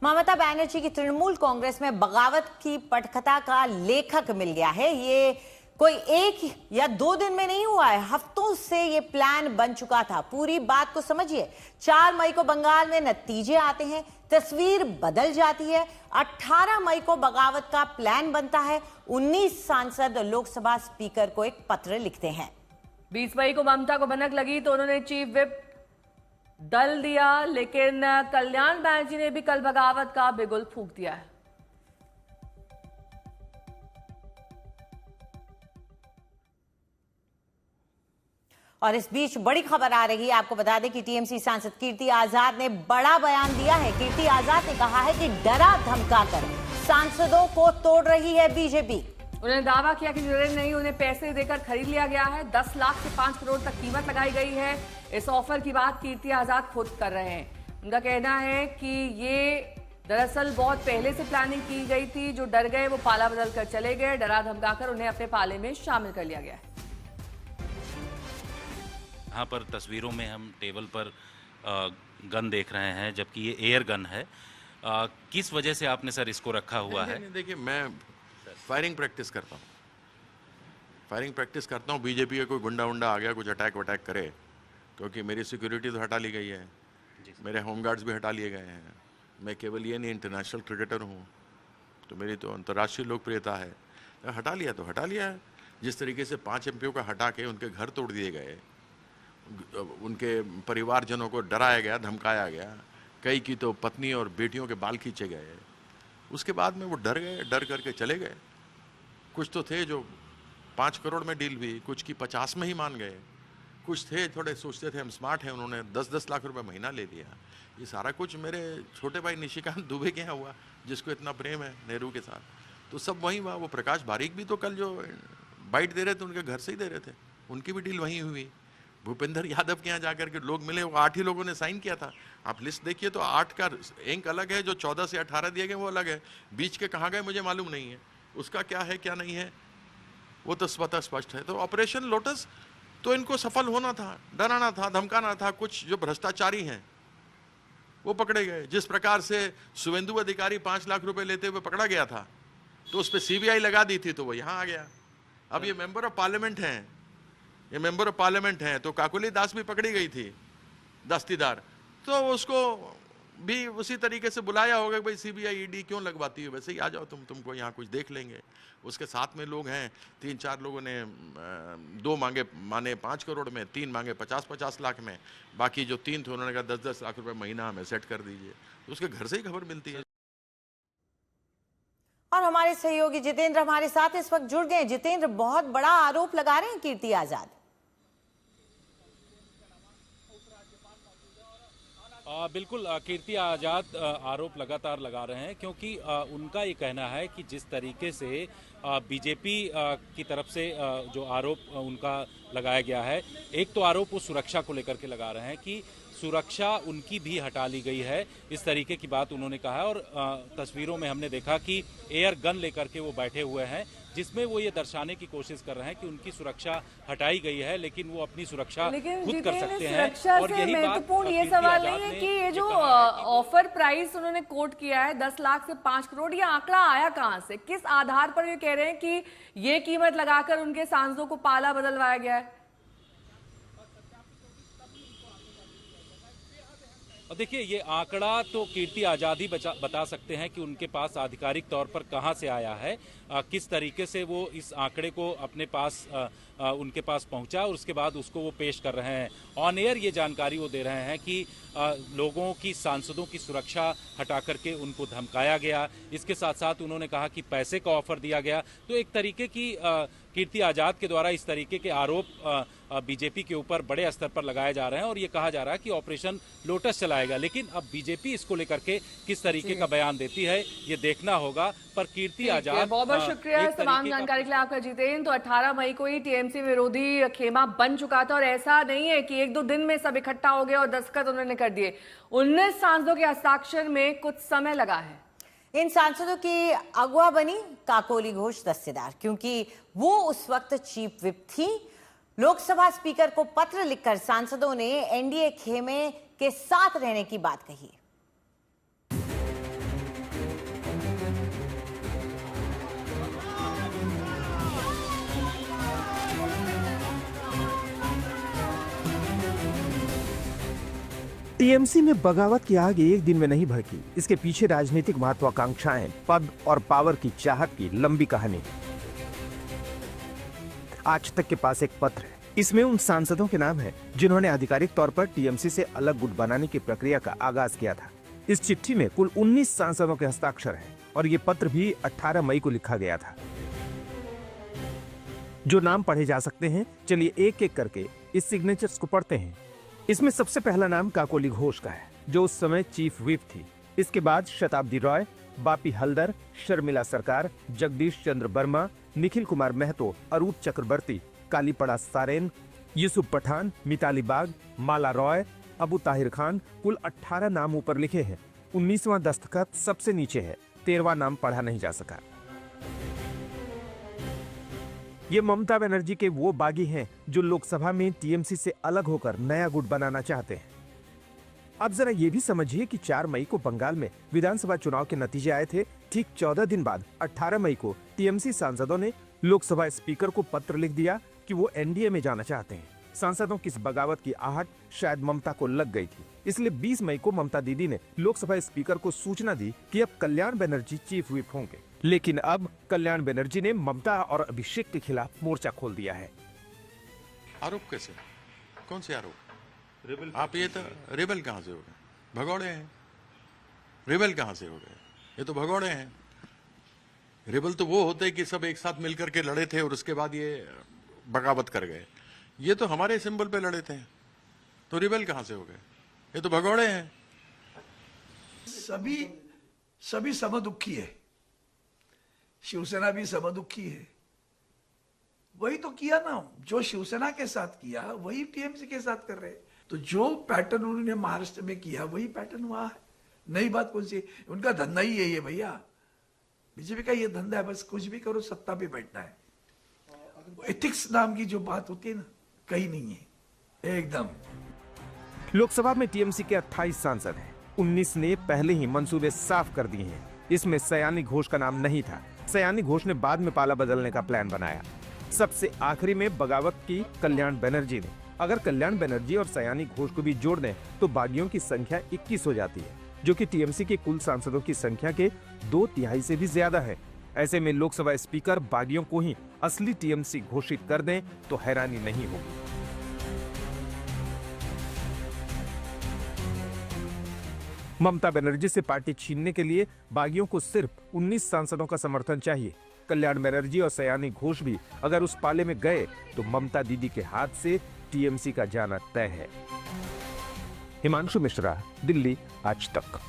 ममता बनर्जी की तृणमूल कांग्रेस में बगावत की पटकथा का लेखक मिल गया है। ये कोई एक या दो दिन में नहीं हुआ है, हफ्तों से ये प्लान बन चुका था। पूरी बात को समझिए। 4 मई को बंगाल में नतीजे आते हैं, तस्वीर बदल जाती है। 18 मई को बगावत का प्लान बनता है। 19 सांसद लोकसभा स्पीकर को एक पत्र लिखते हैं। 20 मई को ममता को भनक लगी तो उन्होंने चीफ विप दल दिया, लेकिन कल्याण बनर्जी ने भी कल बगावत का बिगुल फूंक दिया है। और इस बीच बड़ी खबर आ रही है, आपको बता दें कि टीएमसी सांसद कीर्ति आजाद ने बड़ा बयान दिया है। कीर्ति आजाद ने कहा है कि डरा धमकाकर सांसदों को तोड़ रही है बीजेपी। उन्होंने दावा किया कि जरूरी नहीं, उन्हें पैसे देकर खरीद लिया गया है। 10 लाख से 5 करोड़ तक कीमत लगाई गई है। इस ऑफर की बात कीर्ति आजाद खुद कर रहे हैं। उनका कहना है कि ये दरअसल बहुत पहले से प्लानिंग की गई थी। जो डर गए वो पाला बदल कर चले गए। डरा धमकाकर उन्हें अपने पाले में शामिल कर लिया गया है। यहाँ पर तस्वीरों में हम टेबल पर गन देख रहे हैं, जबकि ये एयर गन है। किस वजह से आपने सर इसको रखा हुआ है? देखिए, मैं फायरिंग प्रैक्टिस करता हूँ। बीजेपी का कोई गुंडा उंडा आ गया, कुछ अटैक वटैक करे, क्योंकि मेरी सिक्योरिटी तो हटा ली गई है, मेरे होमगार्ड्स भी हटा लिए गए हैं। मैं केवल ये नहीं, इंटरनेशनल क्रिकेटर हूँ, तो मेरी तो अंतर्राष्ट्रीय लोकप्रियता है। हटा लिया तो हटा लिया है। जिस तरीके से 5 एमपीओ का हटा के उनके घर तोड़ दिए गए, उनके परिवारजनों को डराया गया, धमकाया गया, कई की तो पत्नी और बेटियों के बाल खींचे गए, उसके बाद में वो डर गए, डर करके चले गए। कुछ तो थे जो 5 करोड़ में डील हुई, कुछ की 50 में ही मान गए, कुछ थे थोड़े सोचते थे हम स्मार्ट हैं, उन्होंने 10-10 लाख रुपए महीना ले लिया। ये सारा कुछ मेरे छोटे भाई निशिकांत दुबे के यहाँ हुआ, जिसको इतना प्रेम है नेहरू के साथ, तो सब वहीं हुआ। वो प्रकाश बारीक भी तो कल जो बाइट दे रहे थे उनके घर से ही दे रहे थे, उनकी भी डील वहीं हुई। भूपेंद्र यादव के यहाँ जाकर के लोग मिले, वो 8 ही लोगों ने साइन किया था। आप लिस्ट देखिए तो 8 का अंक अलग है, जो 14 से 18 दिए गए वो अलग है, बीच के कहाँ गए मुझे मालूम नहीं है, उसका क्या है क्या नहीं है वो तो स्वतः स्पष्ट है। तो ऑपरेशन लोटस तो इनको सफल होना था, डराना था, धमकाना था। कुछ जो भ्रष्टाचारी हैं वो पकड़े गए। जिस प्रकार से शुभेंदु अधिकारी 5 लाख रुपए लेते हुए पकड़ा गया था, तो उस पर सीबीआई लगा दी थी, तो वो यहाँ आ गया। अब ये मेंबर ऑफ पार्लियामेंट हैं, ये मेंबर ऑफ पार्लियामेंट हैं, तो काकोली दास भी पकड़ी गई थी, दस्तीदार, तो उसको भी उसी तरीके से बुलाया होगा कि भाई सीबीआई ईडी क्यों लगवाती है, वैसे ही आ जाओ तुमको यहाँ कुछ देख लेंगे। उसके साथ में लोग हैं, 3-4 लोगों ने 2 माने 5 करोड़ में, 3 मांगे 50-50 लाख में, बाकी जो 3 थे उन्होंने कहा 10-10 लाख रुपए महीना हमें सेट कर दीजिए। तो उसके घर से ही खबर मिलती है। और हमारे सहयोगी जितेंद्र हमारे साथ इस वक्त जुड़ गए। जितेंद्र, बहुत बड़ा आरोप लगा रहे हैं कीर्ति आजाद। बिल्कुल, कीर्ति आजाद आरोप लगातार लगा रहे हैं, क्योंकि उनका ये कहना है कि जिस तरीके से बीजेपी की तरफ से जो आरोप उनका लगाया गया है, एक तो आरोप वो सुरक्षा को लेकर के लगा रहे हैं कि सुरक्षा उनकी भी हटा ली गई है, इस तरीके की बात उन्होंने कहा है। और तस्वीरों में हमने देखा कि एयर गन लेकर के वो बैठे हुए हैं, जिसमें वो ये दर्शाने की कोशिश कर रहे हैं कि उनकी सुरक्षा हटाई गई है, लेकिन वो अपनी सुरक्षा खुद कर सकते हैं। और यही महत्वपूर्ण ये सवाल नहीं है कि ये जो ऑफर प्राइस उन्होंने कोट किया है 10 लाख से 5 करोड़, ये आंकड़ा आया कहां से? किस आधार पर ये कह रहे हैं कि ये कीमत लगाकर उनके सांसदों को पाला बदलवाया गया है? और देखिए, ये आंकड़ा तो कीर्ति आजाद ही बता सकते हैं कि उनके पास आधिकारिक तौर पर कहां से आया है, किस तरीके से वो इस आंकड़े को अपने पास उनके पास पहुंचा और उसके बाद उसको वो पेश कर रहे हैं। ऑन एयर ये जानकारी वो दे रहे हैं कि लोगों की, सांसदों की सुरक्षा हटा करके उनको धमकाया गया। इसके साथ साथ उन्होंने कहा कि पैसे का ऑफर दिया गया। तो एक तरीके की कीर्ति आजाद के द्वारा इस तरीके के आरोप बीजेपी के ऊपर बड़े स्तर पर लगाए जा रहे हैं और ये कहा जा रहा है कि ऑपरेशन लोटस चलाएगा। लेकिन अब बीजेपी इसको लेकर के किस तरीके का बयान देती है ये देखना होगा। पर कीर्ति आजाद, बहुत बहुत शुक्रिया तमाम जानकारी के लिए आपका जितेंद्र। तो 18 मई को ही टीएमसी विरोधी खेमा बन चुका था और ऐसा नहीं है कि 1-2 दिन में सब इकट्ठा हो गया और दस्तखत उन्होंने कर दिए। 19 सांसदों के हस्ताक्षर में कुछ समय लगा है। इन सांसदों की अगुवा बनी काकोली घोष दस्तेदार, क्योंकि वो उस वक्त चीफ विप थी। लोकसभा स्पीकर को पत्र लिखकर सांसदों ने एनडीए खेमे के साथ रहने की बात कही। टीएमसी में बगावत की आग एक दिन में नहीं भड़की। इसके पीछे राजनीतिक महत्वाकांक्षाएं, पद और पावर की चाहत की लंबी कहानी है। आज तक के पास एक पत्र है। इसमें उन सांसदों के नाम है जिन्होंने आधिकारिक तौर पर टीएमसी से अलग गुट बनाने की प्रक्रिया का आगाज किया था। इस चिट्ठी में कुल 19 सांसदों के हस्ताक्षर हैं और ये पत्र भी 18 मई को लिखा गया था। जो नाम पढ़े जा सकते हैं, चलिए एक एक करके इस सिग्नेचर्स को पढ़ते हैं। इसमें सबसे पहला नाम काकोली घोष का है, जो उस समय चीफ व्हिप थी। इसके बाद शताब्दी रॉय, बापी हल्दर, शर्मिला सरकार, जगदीश चंद्र वर्मा, निखिल कुमार महतो, अरूप चक्रवर्ती, कालीपड़ा सारेन, यूसुफ पठान, मिताली बाग, माला रॉय, अबू ताहिर खान। कुल 18 नाम ऊपर लिखे हैं। 19वां दस्तखत सबसे नीचे है। 13वां नाम पढ़ा नहीं जा सका। ये ममता बनर्जी के वो बागी हैं जो लोकसभा में टीएमसी से अलग होकर नया गुट बनाना चाहते हैं। अब जरा ये भी समझिए कि 4 मई को बंगाल में विधानसभा चुनाव के नतीजे आए थे। ठीक 14 दिन बाद 18 मई को टीएमसी सांसदों ने लोकसभा स्पीकर को पत्र लिख दिया कि वो एनडीए में जाना चाहते हैं। सांसदों की इस बगावत की आहट शायद ममता को लग गई थी, इसलिए 20 मई को ममता दीदी ने लोकसभा स्पीकर को सूचना दी कि अब कल्याण बनर्जी चीफ व्हिप होंगे। लेकिन अब कल्याण बनर्जी ने ममता और अभिषेक के खिलाफ मोर्चा खोल दिया है। आरोप कैसे? कौन से आरोप? आप ये तो रेबल कहां से हो गए? भगौड़े हैं। रेबल कहां से हो गए? ये तो भगौड़े हैं। रेबल तो वो होते कि सब एक साथ मिलकर के लड़े थे और उसके बाद ये बगावत कर गए। ये तो हमारे सिंबल पे लड़े थे, तो रेबल कहां से हो गए? ये तो भगौड़े हैं। सभी समदुखी है। शिवसेना भी समदुखी है। वही तो किया ना, जो शिवसेना के साथ किया वही टीएमसी के साथ कर रहे हैं। तो जो पैटर्न उन्होंने महाराष्ट्र में किया वही पैटर्न वहां है। नई बात कौन सी? उनका धंधा ही है ये भैया। बीजेपी का ये धंधा है, बस कुछ भी करो सत्ता पे बैठना है। एथिक्स नाम की जो बात होती है ना, कहीं नहीं है एकदम। लोकसभा में टीएमसी के 28 सांसद हैं। 19 ने पहले ही मंसूबे साफ कर दिए हैं। इसमें सयानी घोष का नाम नहीं था। सयानी घोष ने बाद में पाला बदलने का प्लान बनाया। सबसे आखिरी में बगावत की कल्याण बनर्जी ने। अगर कल्याण बनर्जी और सयानी घोष को भी जोड़ दें तो बागियों की संख्या 21 हो जाती है, जो कि टीएमसी के कुल सांसदों की संख्या के 2/3 से भी ज्यादा है। ऐसे में लोकसभा स्पीकर बागियों को ही असली टीएमसी घोषित कर दें तो हैरानी नहीं होगी। ममता बनर्जी से पार्टी छीनने के लिए बागियों को सिर्फ 19 सांसदों का समर्थन चाहिए। कल्याण बनर्जी और सयानी घोष भी अगर उस पाले में गए तो ममता दीदी के हाथ से टीएमसी का जाना तय है। हिमांशु मिश्रा, दिल्ली, आज तक।